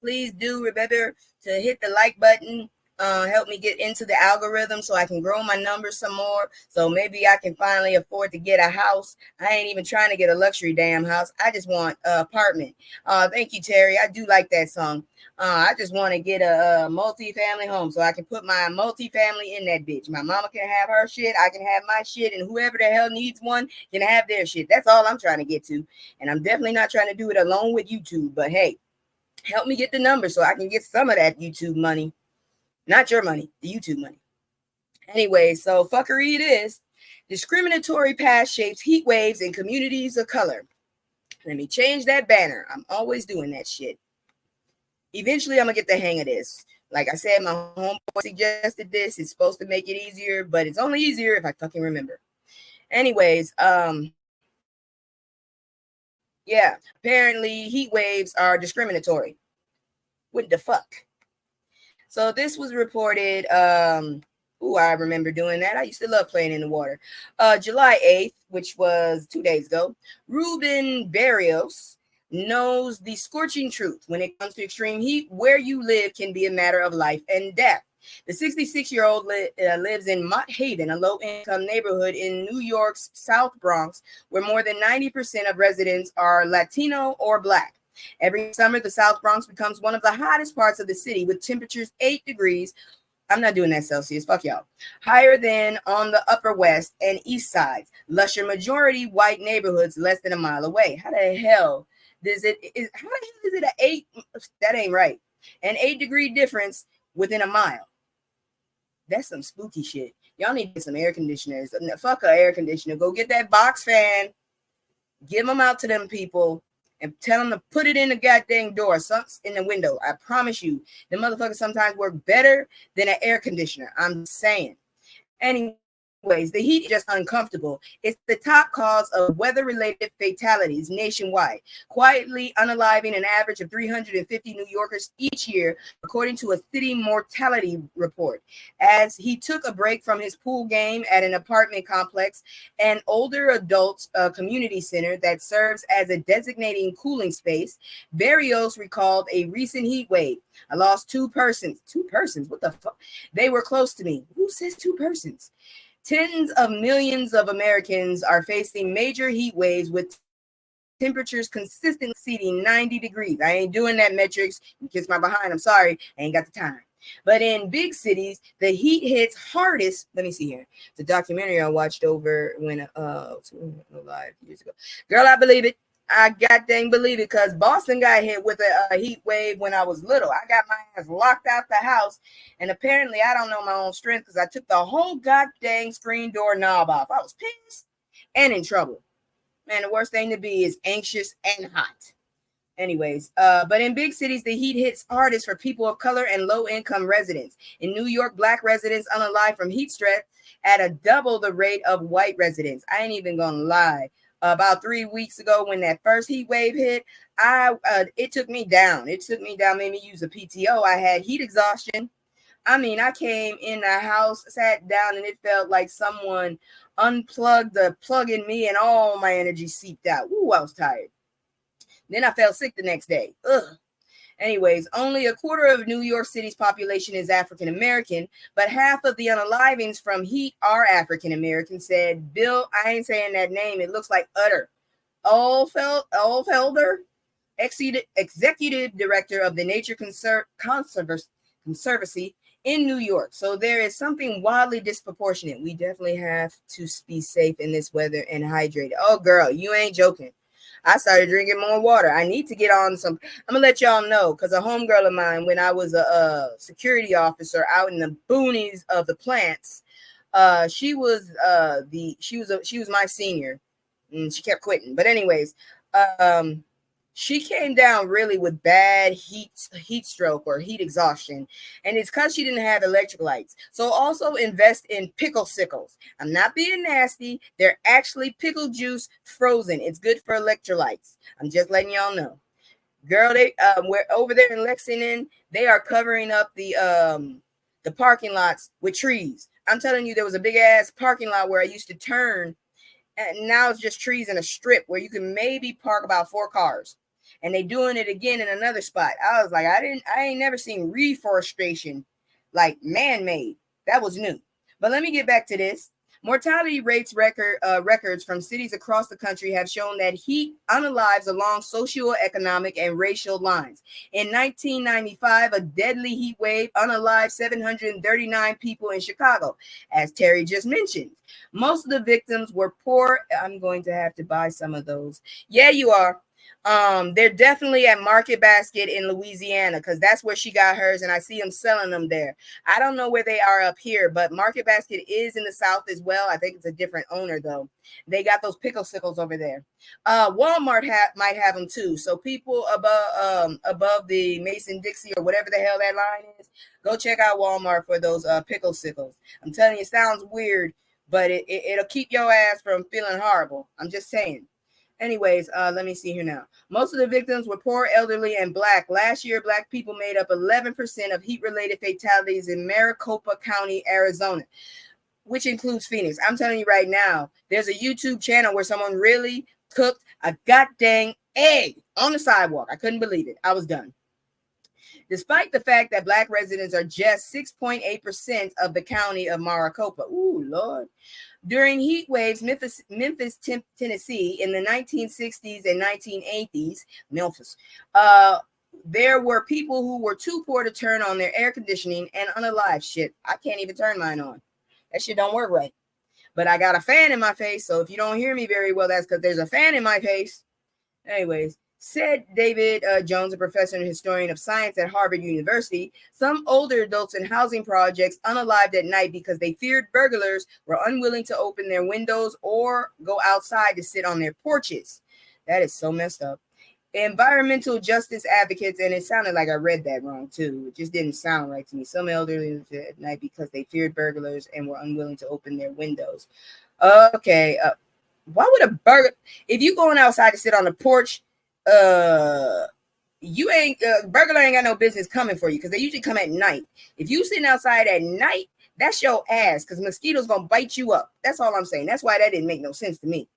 Please do remember to hit the like button. Help me get into the algorithm so I can grow my numbers some more. So maybe I can finally afford to get a house. I ain't even trying to get a luxury damn house. I just want an apartment. Thank you, Terry. I do like that song. I just want to get a multi-family home so I can put my multi-family in that bitch. My mama can have her shit. I can have my shit. And whoever the hell needs one can have their shit. That's all I'm trying to get to. And I'm definitely not trying to do it alone with YouTube. But hey, help me get the numbers so I can get some of that YouTube money. Not your money, the YouTube money. Anyway, so fuckery it is. Discriminatory past shapes heat waves in communities of color. Let me change that banner. I'm always doing that shit. Eventually, I'm going to get the hang of this. Like I said, my homeboy suggested this. It's supposed to make it easier, but it's only easier if I fucking remember. Anyways, yeah, apparently heat waves are discriminatory. What the fuck? So this was reported. I remember doing that. I used to love playing in the water. July 8th, which was 2 days ago, Ruben Barrios knows the scorching truth. When it comes to extreme heat, where you live can be a matter of life and death. The 66-year-old lives in Mott Haven, a low-income neighborhood in New York's South Bronx, where more than 90% of residents are Latino or Black. Every summer, the South Bronx becomes one of the hottest parts of the city with temperatures 8 degrees. I'm not doing that Celsius. Fuck y'all. Higher than on the Upper West and East Sides. Lusher majority white neighborhoods less than a mile away. How the hell is it an 8? That ain't right. An 8-degree difference within a mile. That's some spooky shit. Y'all need to get some air conditioners. Fuck an air conditioner. Go get that box fan. Give them out to them people. And tell them to put it in the goddamn door, in the window. I promise you, the motherfuckers sometimes work better than an air conditioner. I'm saying. Anyways, the heat is just uncomfortable. It's the top cause of weather-related fatalities nationwide, quietly unaliving an average of 350 New Yorkers each year, according to a city mortality report. As he took a break from his pool game at an apartment complex, an older adults community center that serves as a designating cooling space, Barrios recalled a recent heat wave. I lost 2 persons. 2 persons? What the fuck? They were close to me. Who says 2 persons? Tens of millions of Americans are facing major heat waves with temperatures consistently exceeding 90 degrees. I ain't doing that metrics. You kiss my behind. I'm sorry. I ain't got the time. But in big cities, the heat hits hardest. Let me see here. The documentary I watched over when live years ago. Girl, I believe it. I goddamn believe it, because Boston got hit with a heat wave when I was little. I got my ass locked out the house, and apparently I don't know my own strength because I took the whole goddamn screen door knob off. I was pissed and in trouble. Man, the worst thing to be is anxious and hot. Anyways, but in big cities, the heat hits hardest for people of color and low-income residents. In New York, Black residents unalive from heat stress at a double the rate of white residents. I ain't even gonna lie. About 3 weeks ago, when that first heat wave hit, it took me down. Made me use a PTO. I had heat exhaustion. I mean, I came in the house, sat down, and it felt like someone unplugged the plug in me, and all my energy seeped out. Ooh, I was tired. Then I felt sick the next day. Ugh. Anyways, only a quarter of New York City's population is African American, but half of the unalivings from heat are African American, said Bill. I ain't saying that name. It looks like Utter. Olfelder, executive director of the Nature Conservancy in New York. So there is something wildly disproportionate. We definitely have to be safe in this weather and hydrated. Oh, girl, you ain't joking. I started drinking more water. I need to get on some. I'm gonna let y'all know, because a homegirl of mine, when I was a security officer out in the boonies of the plants, she was my senior, and she kept quitting. But anyways, she came down really with bad heat stroke or heat exhaustion, and it's because she didn't have electric lights. So also invest in pickle sickles. I'm not being nasty. They're actually pickle juice frozen. It's good for electrolytes. I'm just letting y'all know. Girl, we're over there in Lexington. They are covering up the parking lots with trees. I'm telling you, there was a big ass parking lot where I used to turn, and now it's just trees in a strip where you can maybe park about 4 cars. and they doing it again in another spot. I was like, I ain't never seen reforestation like man-made. That was new. But let me get back to this. Mortality rates records from cities across the country have shown that heat unalives along socioeconomic and racial lines. In 1995, a deadly heat wave unalived 739 people in Chicago, as Terry just mentioned. Most of the victims were poor. I'm going to have to buy some of those. Yeah, you are. They're definitely at Market Basket in Louisiana because that's where she got hers, and I see them selling them there. I don't know where they are up here, but Market Basket is in the South as well. I think it's a different owner though. They got those pickle sickles over there. Walmart might have them too. So people above the Mason Dixie or whatever the hell that line is, go check out Walmart for those pickle sickles. I'm telling you, it sounds weird, but it'll keep your ass from feeling horrible. I'm just saying. Anyways, let me see here now. Most of the victims were poor, elderly, and Black. Last year, Black people made up 11% of heat-related fatalities in Maricopa County, Arizona, which includes Phoenix. I'm telling you right now, there's a YouTube channel where someone really cooked a goddamn egg on the sidewalk. I couldn't believe it. I was done. Despite the fact that Black residents are just 6.8% of the county of Maricopa. Ooh, Lord. During heat waves, Memphis, Tennessee, in the 1960s and 1980s, Memphis, there were people who were too poor to turn on their air conditioning and unalive. Shit, I can't even turn mine on. That shit don't work right. But I got a fan in my face, so if you don't hear me very well, that's because there's a fan in my face. Anyways, said David Jones, a professor and historian of science at Harvard University, some older adults in housing projects unalived at night because they feared burglars were unwilling to open their windows or go outside to sit on their porches. That is so messed up. Environmental justice advocates, and it sounded like I read that wrong too. It just didn't sound right to me. Some elderly at night because they feared burglars and were unwilling to open their windows. Okay. Why would a burglar, if you going outside to sit on the porch, you ain't burglar ain't got no business coming for you because they usually come at night. If you sitting outside at night, that's your ass because mosquitoes gonna bite you up. That's all I'm saying. That's why that didn't make no sense to me.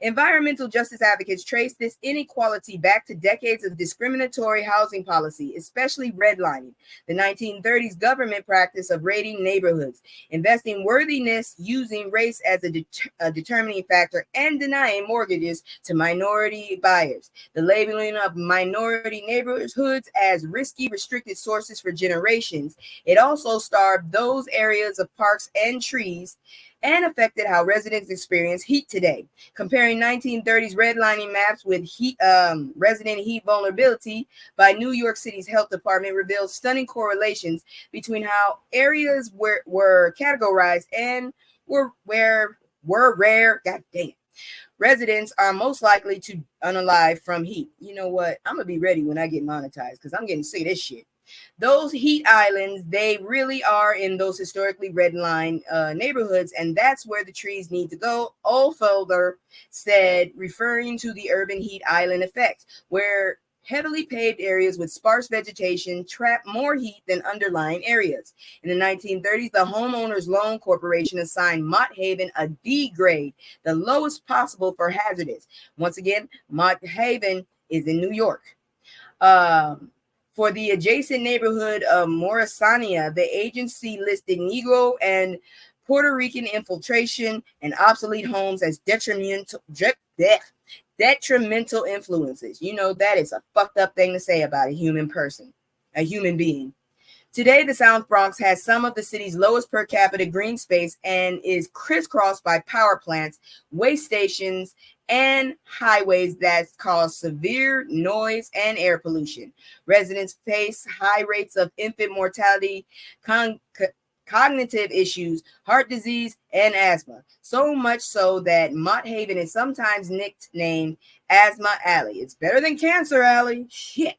Environmental justice advocates trace this inequality back to decades of discriminatory housing policy, especially redlining, the 1930s government practice of rating neighborhoods, investing worthiness using race as a determining factor, and denying mortgages to minority buyers, the labeling of minority neighborhoods as risky, restricted sources for generations. It also starved those areas of parks and trees and affected how residents experience heat today. Comparing 1930s redlining maps with resident heat vulnerability by New York City's health department reveals stunning correlations between how areas were categorized and were rare. God damn. Residents are most likely to unalive from heat. You know what? I'm gonna be ready when I get monetized because I'm getting sick of this shit. Those heat islands, they really are in those historically redlined neighborhoods, and that's where the trees need to go. Oldfelder said, referring to the urban heat island effect, where heavily paved areas with sparse vegetation trap more heat than underlying areas. In the 1930s, the Homeowners Loan Corporation assigned Mott Haven a D grade, the lowest possible for hazardous. Once again, Mott Haven is in New York. For the adjacent neighborhood of Morrisania, the agency listed Negro and Puerto Rican infiltration and obsolete homes as detrimental influences. You know, that is a fucked up thing to say about a human person, a human being. Today, the South Bronx has some of the city's lowest per capita green space and is crisscrossed by power plants, waste stations, and highways that cause severe noise and air pollution. Residents face high rates of infant mortality, cognitive issues, heart disease, and asthma. So much so that Mott Haven is sometimes nicknamed Asthma Alley. It's better than Cancer Alley. Shit.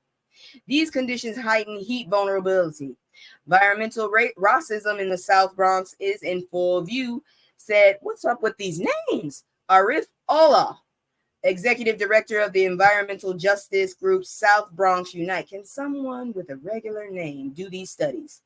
These conditions heighten heat vulnerability. Environmental racism in the South Bronx is in full view, said, what's up with these names? Arif Allah, executive director of the environmental justice group South Bronx Unite. Can someone with a regular name do these studies?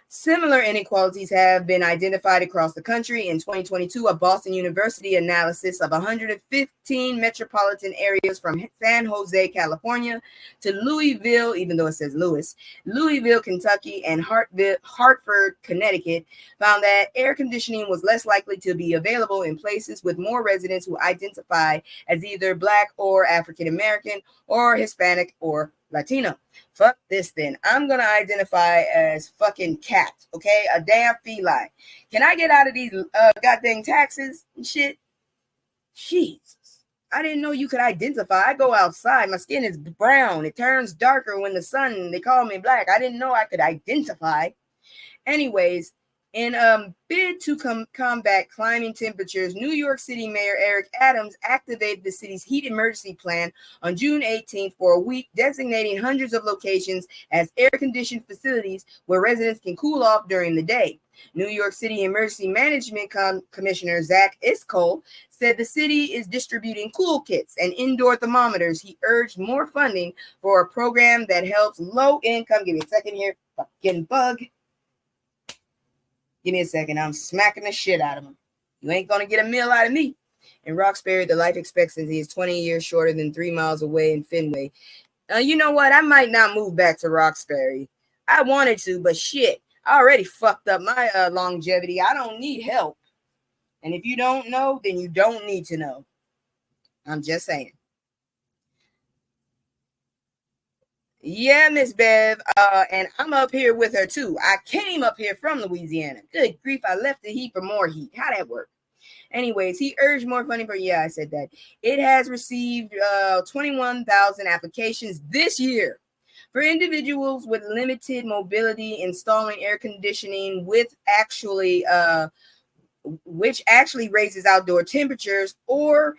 Similar inequalities have been identified across the country. In 2022, a Boston University analysis of 115 metropolitan areas from San Jose, California to Louisville, even though it says Louisville, Kentucky, and Hartford, Connecticut, found that air conditioning was less likely to be available in places with more residents who identify as either Black or African American or Hispanic or Latino. Fuck this then. I'm gonna identify as fucking cat, okay? A damn feline. Can I get out of these goddamn taxes and shit? Jesus. I didn't know you could identify. I go outside. My skin is brown. It turns darker when the sun, they call me black. I didn't know I could identify. Anyways, in a bid to combat climbing temperatures, New York City Mayor Eric Adams activated the city's heat emergency plan on June 18th for a week, designating hundreds of locations as air-conditioned facilities where residents can cool off during the day. New York City Emergency Management Commissioner Zach Iscol said the city is distributing cool kits and indoor thermometers. He urged more funding for a program that helps low-income. Give me a second here. Fucking bug. Give me a second. I'm smacking the shit out of him. You ain't going to get a meal out of me. In Roxbury, the life expectancy is 20 years shorter than 3 miles away in Fenway. You know what? I might not move back to Roxbury. I wanted to, but shit. I already fucked up my longevity. I don't need help. And if you don't know, then you don't need to know. I'm just saying. Yeah, Miss Bev, and I'm up here with her too. I came up here from Louisiana. Good grief, I left the heat for more heat. How'd that work? Anyways, he urged more funding for, I said that. It has received 21,000 applications this year for individuals with limited mobility installing air conditioning which actually raises outdoor temperatures or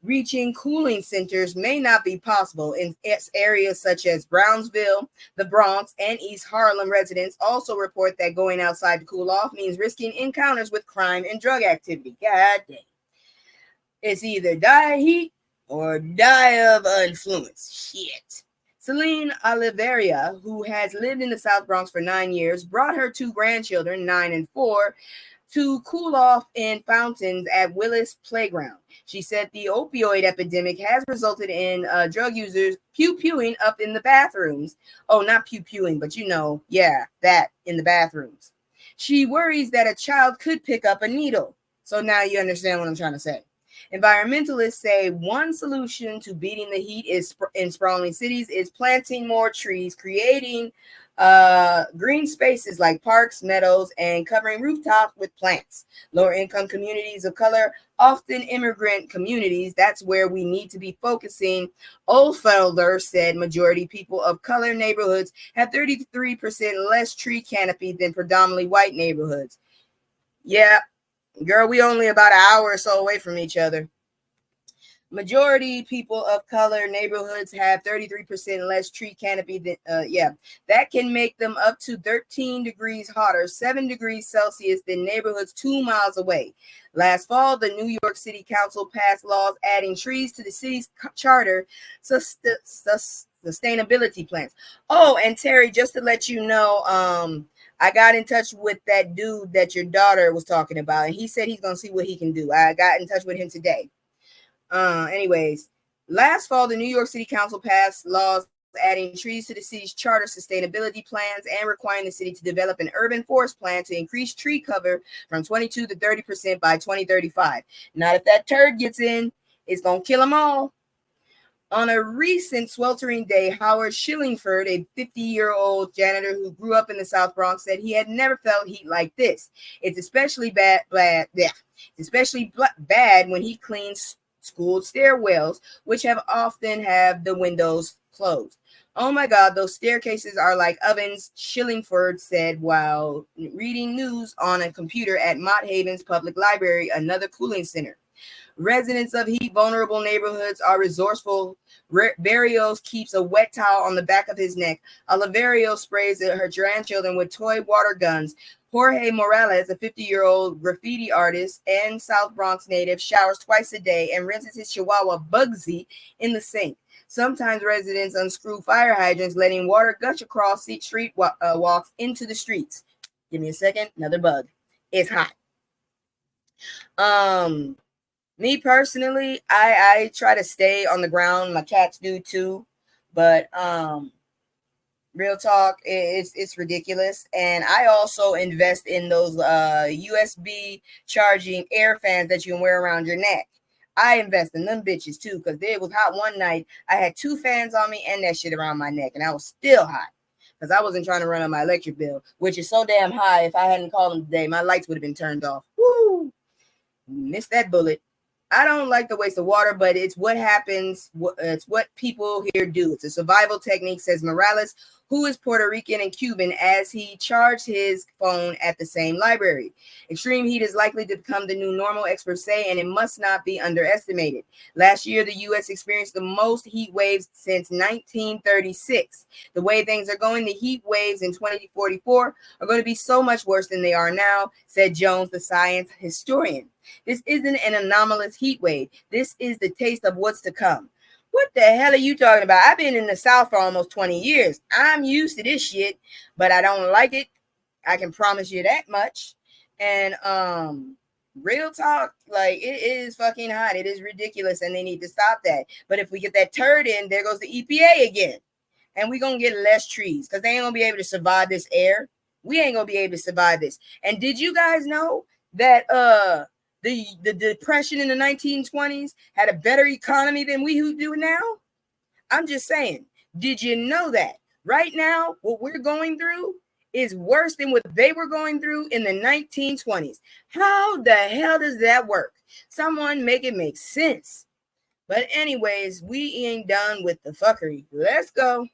reaching cooling centers may not be possible in areas such as Brownsville, the Bronx, and East Harlem. Residents also report that going outside to cool off means risking encounters with crime and drug activity. God damn. It's either die of heat or die of influence. Shit. Celine Oliveria, who has lived in the South Bronx for 9 years, brought her 2 grandchildren, 9 and 4, to cool off in fountains at Willis Playground. She said the opioid epidemic has resulted in drug users pew-pewing up in the bathrooms. Oh, not pew-pewing, but that in the bathrooms. She worries that a child could pick up a needle. So now you understand what I'm trying to say. Environmentalists say one solution to beating the heat in sprawling cities is planting more trees, creating green spaces like parks, meadows, and covering rooftops with plants. Lower income communities of color, often immigrant communities, that's where we need to be focusing. Oldfelder said majority people of color neighborhoods have 33% less tree canopy than predominantly white neighborhoods. Yeah, girl, we only about an hour or so away from each other. Majority people of color neighborhoods have 33% less tree canopy than, that can make them up to 13 degrees hotter, 7 degrees Celsius than neighborhoods 2 miles away. Last fall, the New York City Council passed laws adding trees to the city's charter sustainability plans. Oh, and Terry, just to let you know, I got in touch with that dude that your daughter was talking about, and he said he's going to see what he can do. I got in touch with him today. Anyways, last fall, the New York City Council passed laws adding trees to the city's charter sustainability plans and requiring the city to develop an urban forest plan to increase tree cover from 22 to 30% by 2035. Now, if that turd gets in, it's going to kill them all. On a recent sweltering day, Howard Shillingford, a 50-year-old janitor who grew up in the South Bronx, said he had never felt heat like this. It's especially bad when he cleans school stairwells, which often have the windows closed. Oh my God, those staircases are like ovens, Shillingford said while reading news on a computer at Mott Havens Public Library, another cooling center. Residents of heat-vulnerable neighborhoods are resourceful. Barrios keeps a wet towel on the back of his neck. Oliverio sprays her grandchildren with toy water guns. Jorge Morales, a 50-year-old graffiti artist and South Bronx native, showers twice a day and rinses his chihuahua Bugsy in the sink. Sometimes residents unscrew fire hydrants, letting water gush across street walks into the streets. Give me a second. Another bug. It's hot. Me personally, I try to stay on the ground. My cats do too, but real talk, it's ridiculous. And I also invest in those USB charging air fans that you can wear around your neck. I invest in them bitches too, because it was hot one night. I had 2 fans on me and that shit around my neck, and I was still hot because I wasn't trying to run on my electric bill, which is so damn high. If I hadn't called them today, my lights would have been turned off. Woo! Missed that bullet. I don't like the waste of water, but it's what happens. It's what people here do. It's a survival technique, says Morales, who is Puerto Rican and Cuban, as he charged his phone at the same library. Extreme heat is likely to become the new normal, experts say, and it must not be underestimated. Last year, the U.S. experienced the most heat waves since 1936. The way things are going, the heat waves in 2044 are going to be so much worse than they are now, said Jones, the science historian. This isn't an anomalous heat wave. This is the taste of what's to come. What the hell are you talking about? I've been in the South for almost 20 years. I'm used to this shit, but I don't like it. I can promise you that much. And real talk, like, it is fucking hot. It is ridiculous, and they need to stop that. But if we get that turd in, there goes the EPA again. And we're going to get less trees because they ain't going to be able to survive this air. We ain't going to be able to survive this. And did you guys know that the depression in the 1920s had a better economy than we who do now? I'm just saying, did you know that right now what we're going through is worse than what they were going through in the 1920s? How the hell does that work? Someone make it make sense. But anyways, we ain't done with the fuckery. Let's go.